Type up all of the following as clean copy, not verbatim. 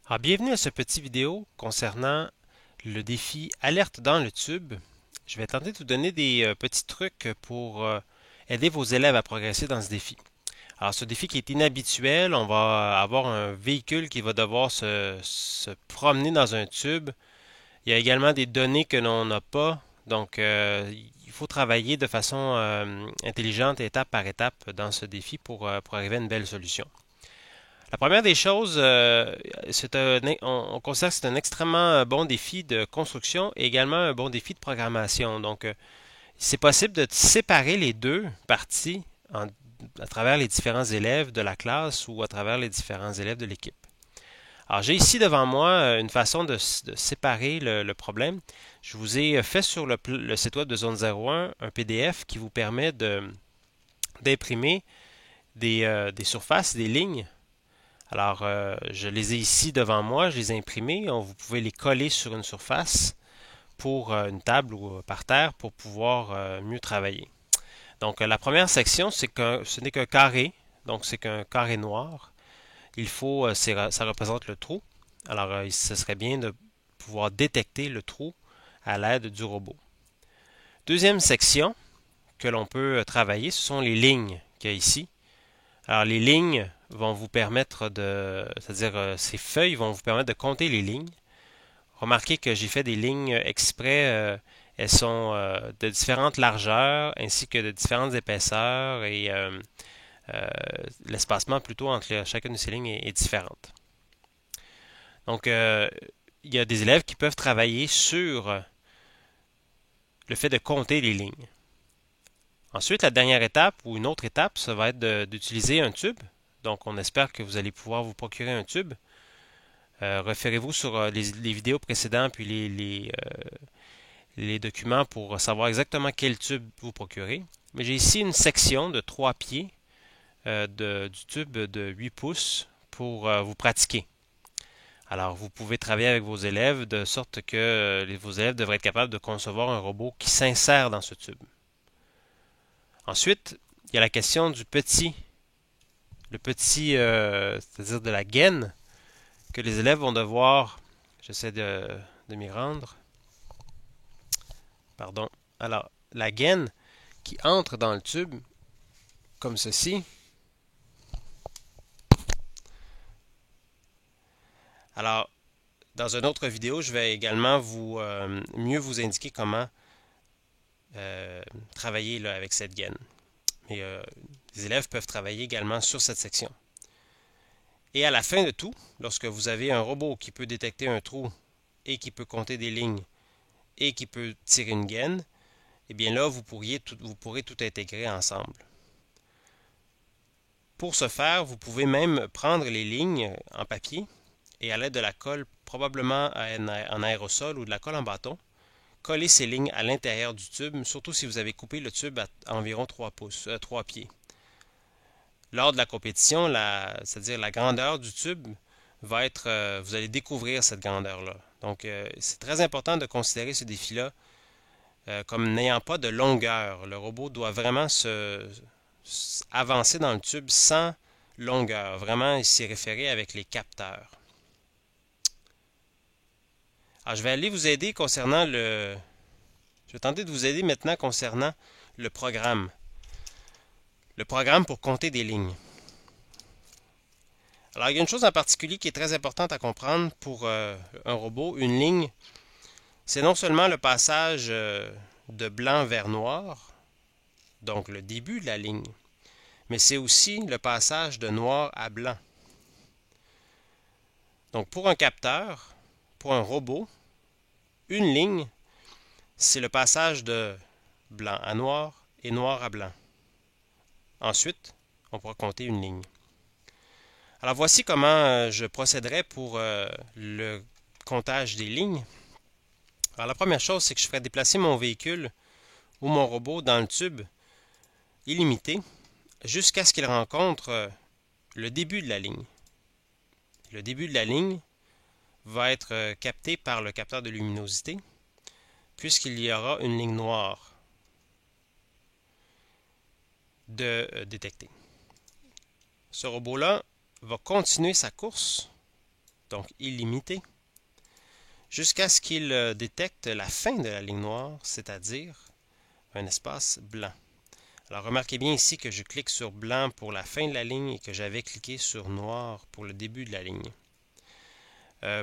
Alors, bienvenue à ce petit vidéo concernant le défi Alerte dans le tube. Je vais tenter de vous donner des petits trucs pour aider vos élèves à progresser dans ce défi. Alors, ce défi qui est inhabituel, on va avoir un véhicule qui va devoir se promener dans un tube. Il y a également des données que l'on n'a pas, donc il faut travailler de façon intelligente, étape par étape, dans ce défi pour arriver à une belle solution. La première des choses, on considère que c'est un extrêmement bon défi de construction et également un bon défi de programmation. Donc, c'est possible de séparer les deux parties à travers les différents élèves de la classe ou à travers les différents élèves de l'équipe. Alors, j'ai ici devant moi une façon de séparer le problème. Je vous ai fait sur le site web de Zone 01 un PDF qui vous permet d'imprimer des surfaces, des lignes. Alors, je les ai ici devant moi, je les ai imprimés. Vous pouvez les coller sur une surface pour une table ou par terre pour pouvoir mieux travailler. Donc, la première section, ce n'est qu'un carré, donc c'est qu'un carré noir. Ça représente le trou. Alors, ce serait bien de pouvoir détecter le trou à l'aide du robot. Deuxième section que l'on peut travailler, ce sont les lignes qu'il y a ici. Alors, les lignes vont vous permettre c'est-à-dire ces feuilles vont vous permettre de compter les lignes. Remarquez que j'ai fait des lignes exprès. Elles sont de différentes largeurs ainsi que de différentes épaisseurs et euh, l'espacement plutôt entre chacune de ces lignes est différente. Donc, il y a des élèves qui peuvent travailler sur le fait de compter les lignes. Ensuite, la dernière étape ou une autre étape, ça va être d'utiliser un tube. Donc, on espère que vous allez pouvoir vous procurer un tube. Référez-vous sur les vidéos précédentes puis les documents pour savoir exactement quel tube vous procurer. Mais j'ai ici une section de 3 pieds du tube de 8 pouces pour vous pratiquer. Alors, vous pouvez travailler avec vos élèves de sorte que vos élèves devraient être capables de concevoir un robot qui s'insère dans ce tube. Ensuite, il y a la question le petit, c'est-à-dire de la gaine que les élèves vont devoir, j'essaie de m'y rendre, pardon. Alors, la gaine qui entre dans le tube, comme ceci. Alors, dans une autre vidéo, je vais également mieux vous indiquer comment travailler là, avec cette gaine. Mais les élèves peuvent travailler également sur cette section. Et à la fin de tout, lorsque vous avez un robot qui peut détecter un trou et qui peut compter des lignes et qui peut tirer une gaine, eh bien là, vous pourrez tout intégrer ensemble. Pour ce faire, vous pouvez même prendre les lignes en papier et à l'aide de la colle, probablement en aérosol ou de la colle en bâton, coller ces lignes à l'intérieur du tube, surtout si vous avez coupé le tube à environ 3 pieds. Lors de la compétition, c'est-à-dire la grandeur du tube, vous allez découvrir cette grandeur-là. Donc, c'est très important de considérer ce défi-là comme n'ayant pas de longueur. Le robot doit vraiment avancer dans le tube sans longueur. Vraiment, il s'y référer avec les capteurs. Alors, je vais aller vous aider Je vais tenter de vous aider maintenant concernant le programme. Le programme pour compter des lignes. Alors, il y a une chose en particulier qui est très importante à comprendre pour un robot, une ligne. C'est non seulement le passage de blanc vers noir, donc le début de la ligne, mais c'est aussi le passage de noir à blanc. Donc, pour un capteur, pour un robot, une ligne, c'est le passage de blanc à noir et noir à blanc. Ensuite, on pourra compter une ligne. Alors voici comment je procéderai pour le comptage des lignes. Alors la première chose, c'est que je ferai déplacer mon véhicule ou mon robot dans le tube illimité jusqu'à ce qu'il rencontre le début de la ligne. Le début de la ligne va être capté par le capteur de luminosité puisqu'il y aura une ligne noire de détecter. Ce robot-là va continuer sa course donc illimité, jusqu'à ce qu'il détecte la fin de la ligne noire, c'est-à-dire un espace blanc. Alors remarquez bien ici que je clique sur blanc pour la fin de la ligne et que j'avais cliqué sur noir pour le début de la ligne.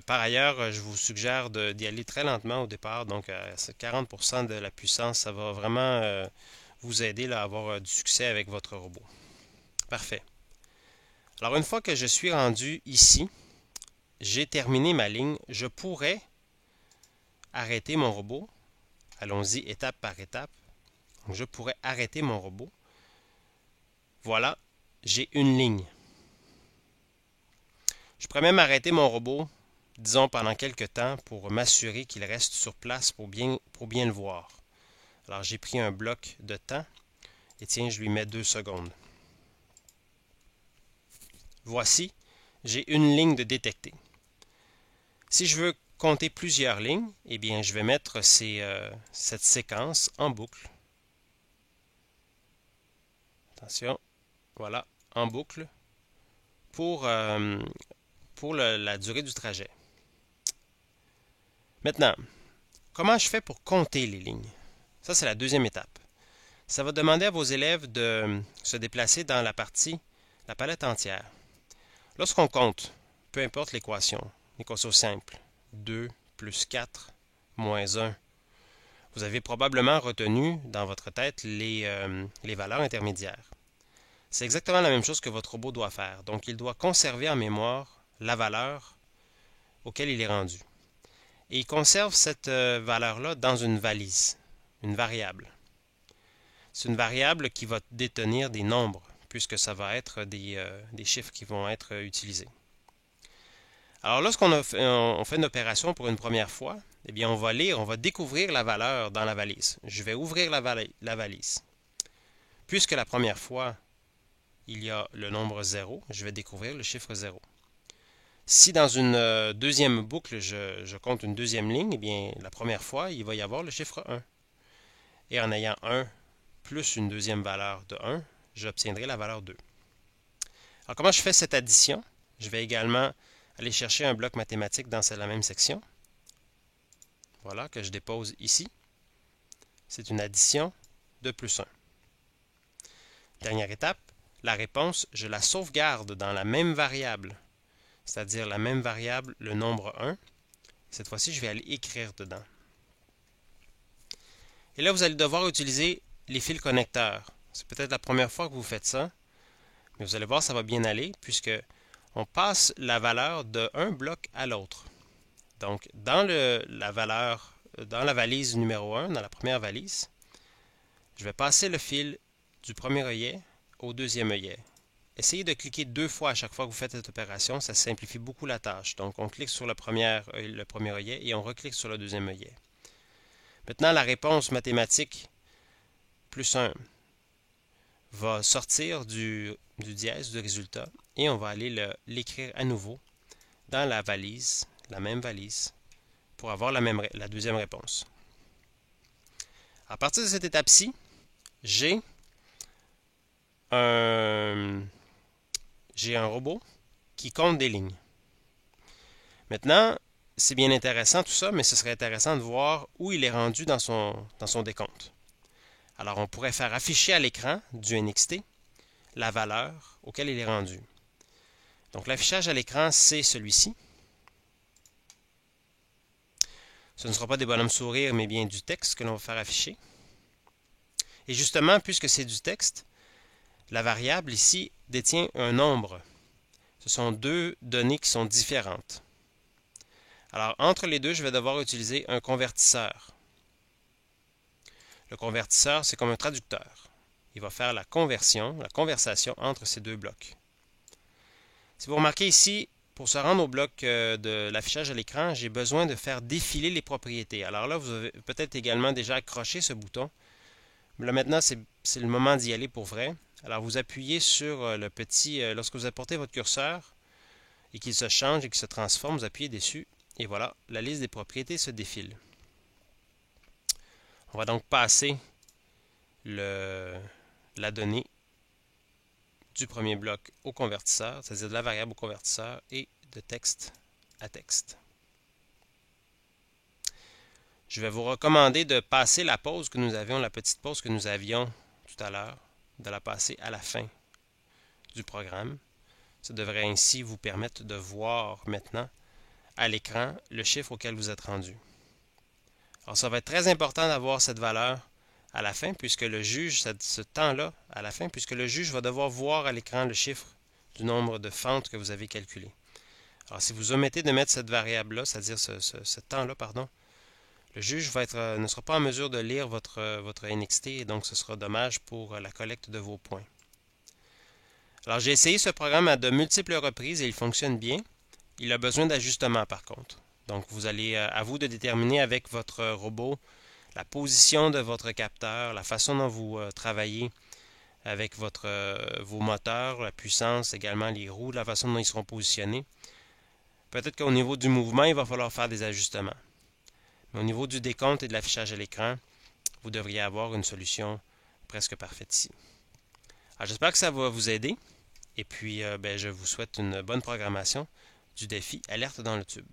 Par ailleurs, je vous suggère d'y aller très lentement au départ, donc à 40% de la puissance, ça va vraiment vous aider là, à avoir du succès avec votre robot. Parfait. Alors une fois que je suis rendu ici, j'ai terminé ma ligne, je pourrais arrêter mon robot. Allons-y étape par étape. Donc, je pourrais arrêter mon robot. Voilà, j'ai une ligne. Je pourrais même arrêter mon robot, disons pendant quelques temps, pour m'assurer qu'il reste sur place pour bien le voir. Alors j'ai pris un bloc de temps et tiens, je lui mets 2 secondes. Voici, j'ai une ligne de détecter. Si je veux compter plusieurs lignes, eh bien je vais mettre cette séquence en boucle. Attention, voilà, en boucle pour la durée du trajet. Maintenant, comment je fais pour compter les lignes? Ça, c'est la deuxième étape. Ça va demander à vos élèves de se déplacer dans la palette entière. Lorsqu'on compte, peu importe l'équation simple, 2 plus 4 moins 1, vous avez probablement retenu dans votre tête les valeurs intermédiaires. C'est exactement la même chose que votre robot doit faire. Donc, il doit conserver en mémoire la valeur auquel il est rendu. Et il conserve cette valeur-là dans une valise, une variable. C'est une variable qui va détenir des nombres, puisque ça va être des chiffres qui vont être utilisés. Alors, lorsqu'on fait une opération pour une première fois, eh bien, on va découvrir la valeur dans la valise. Je vais ouvrir la valise. Puisque la première fois, il y a le nombre 0, je vais découvrir le chiffre 0. Si dans une deuxième boucle, je compte une deuxième ligne, eh bien, la première fois, il va y avoir le chiffre 1. Et en ayant 1 plus une deuxième valeur de 1, j'obtiendrai la valeur 2. Alors, comment je fais cette addition? Je vais également aller chercher un bloc mathématique dans la même section. Voilà, que je dépose ici. C'est une addition de plus 1. Dernière étape, la réponse, je la sauvegarde dans la même variable, c'est-à-dire la même variable, le nombre 1. Cette fois-ci, je vais aller écrire dedans. Et là, vous allez devoir utiliser les fils connecteurs. C'est peut-être la première fois que vous faites ça, mais vous allez voir, ça va bien aller, puisque on passe la valeur d'un bloc à l'autre. Donc, dans la valise numéro 1, dans la première valise, je vais passer le fil du premier œillet au deuxième œillet. Essayez de cliquer 2 fois à chaque fois que vous faites cette opération, ça simplifie beaucoup la tâche. Donc, on clique sur le premier œillet et on reclique sur le deuxième œillet. Maintenant, la réponse mathématique plus 1 va sortir du dièse, du résultat, et on va aller l'écrire à nouveau dans la valise, la même valise, pour avoir la deuxième réponse. À partir de cette étape-ci, j'ai un robot qui compte des lignes. Maintenant, c'est bien intéressant tout ça, mais ce serait intéressant de voir où il est rendu dans son décompte. Alors, on pourrait faire afficher à l'écran du NXT la valeur auquel il est rendu. Donc, l'affichage à l'écran, c'est celui-ci. Ce ne sera pas des bonhommes sourires, mais bien du texte que l'on va faire afficher. Et justement, puisque c'est du texte, la variable ici détient un nombre. Ce sont deux données qui sont différentes. Alors, entre les deux, je vais devoir utiliser un convertisseur. Le convertisseur, c'est comme un traducteur. Il va faire la conversation entre ces deux blocs. Si vous remarquez ici, pour se rendre au bloc de l'affichage à l'écran, j'ai besoin de faire défiler les propriétés. Alors là, vous avez peut-être également déjà accroché ce bouton. Mais là maintenant, c'est le moment d'y aller pour vrai. Alors vous appuyez sur le petit, lorsque vous apportez votre curseur et qu'il se change et qu'il se transforme, vous appuyez dessus et voilà, la liste des propriétés se défile. On va donc passer la donnée du premier bloc au convertisseur, c'est-à-dire de la variable au convertisseur et de texte à texte. Je vais vous recommander de passer la pause que nous avions, la petite pause que nous avions tout à l'heure, de la passer à la fin du programme. Ça devrait ainsi vous permettre de voir maintenant à l'écran le chiffre auquel vous êtes rendu. Alors ça va être très important d'avoir cette valeur à la fin, puisque le juge, ce temps-là à la fin, puisque le juge va devoir voir à l'écran le chiffre du nombre de fentes que vous avez calculé. Alors si vous omettez de mettre cette variable-là, c'est-à-dire ce temps-là, pardon, le juge ne sera pas en mesure de lire votre NXT et donc ce sera dommage pour la collecte de vos points. Alors j'ai essayé ce programme à de multiples reprises et il fonctionne bien. Il a besoin d'ajustements par contre. Donc vous allez à vous de déterminer avec votre robot la position de votre capteur, la façon dont vous travaillez avec vos moteurs, la puissance, également les roues, la façon dont ils seront positionnés. Peut-être qu'au niveau du mouvement, il va falloir faire des ajustements. Mais au niveau du décompte et de l'affichage à l'écran, vous devriez avoir une solution presque parfaite ici. Alors, j'espère que ça va vous aider. Et puis, je vous souhaite une bonne programmation du défi Alerte dans le tube.